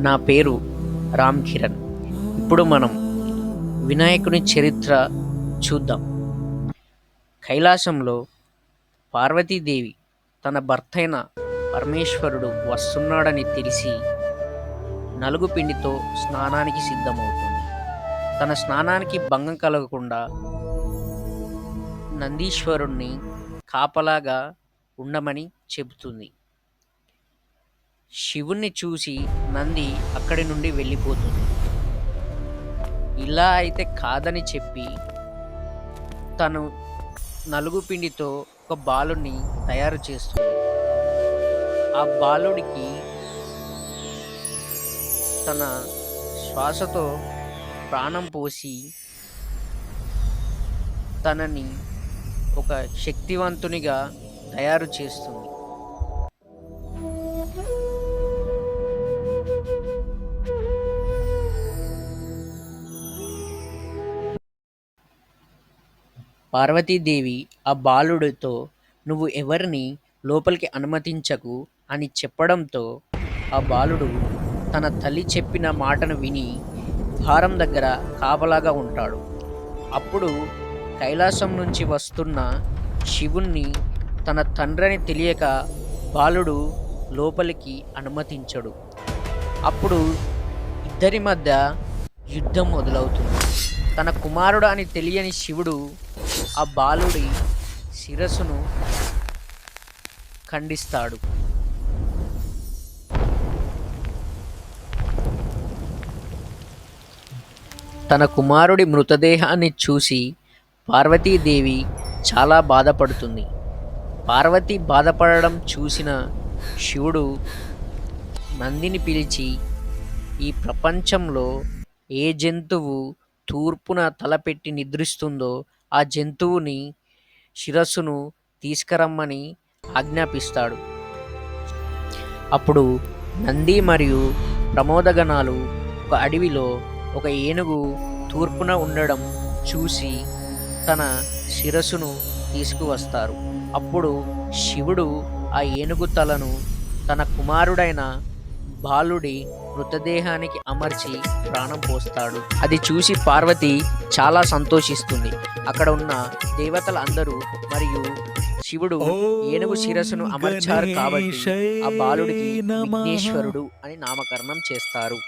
నా పేరు రామ్ కిరణ్. ఇప్పుడు మనం వినాయకుని చరిత్ర చూద్దాం. కైలాసంలో పార్వతీదేవి తన భర్తైన పరమేశ్వరుడు వస్తున్నాడని తెలిసి నలుగు పిండితో స్నానానికి సిద్ధమవుతుంది. తన స్నానానికి భంగం కలగకుండా నందీశ్వరుణ్ణి కాపలాగా ఉండమని చెబుతుంది. శివుణ్ణి చూసి నంది అక్కడి నుండి వెళ్ళిపోతుంది. ఇలా అయితే కాదని చెప్పి తను నలుగు పిండితో ఒక బాలుని తయారు చేస్తుంది. ఆ బాలుడికి తన శ్వాసతో ప్రాణం పోసి తనని ఒక శక్తివంతునిగా తయారు చేస్తుంది. పార్వతీదేవి ఆ బాలుడితో నువ్వు ఎవరిని లోపలికి అనుమతించకు అని చెప్పడంతో ఆ బాలుడు తన తల్లి చెప్పిన మాటను విని ద్వారం దగ్గర కాపలాగా ఉంటాడు. అప్పుడు కైలాసం నుంచి వస్తున్న శివుణ్ణి తన తండ్రిని తెలియక బాలుడు లోపలికి అనుమతించడు. అప్పుడు ఇద్దరి మధ్య యుద్ధం మొదలవుతుంది. తన కుమారుడు అని తెలియని శివుడు ఆ బాలుడి శిరస్సును ఖండిస్తాడు. తన కుమారుడి మృతదేహాన్ని చూసి పార్వతీదేవి చాలా బాధపడుతుంది. పార్వతి బాధపడడం చూసిన శివుడు నందిని పిలిచి ఈ ప్రపంచంలో ఏ జంతువు తూర్పున తలపెట్టి నిద్రిస్తుందో ఆ జంతువుని శిరస్సును తీసుకురమ్మని ఆజ్ఞాపిస్తాడు. అప్పుడు నంది మరియు ప్రమోదగణాలు ఒక అడవిలో ఒక ఏనుగు తూర్పున ఉండడం చూసి తన శిరస్సును తీసుకువస్తారు. అప్పుడు శివుడు ఆ ఏనుగు తలను తన కుమారుడైన బాలుడి మృతదేహానికి అమర్చి ప్రాణం పోస్తాడు. అది చూసి పార్వతి చాలా సంతోషిస్తుంది. అక్కడ ఉన్న దేవతలు అందరూ మరియు శివుడు ఏనుగు శిరస్సును అమర్చారు కాబట్టి ఆ బాలుడికి విఘ్నేశ్వరుడు అని నామకరణం చేస్తారు.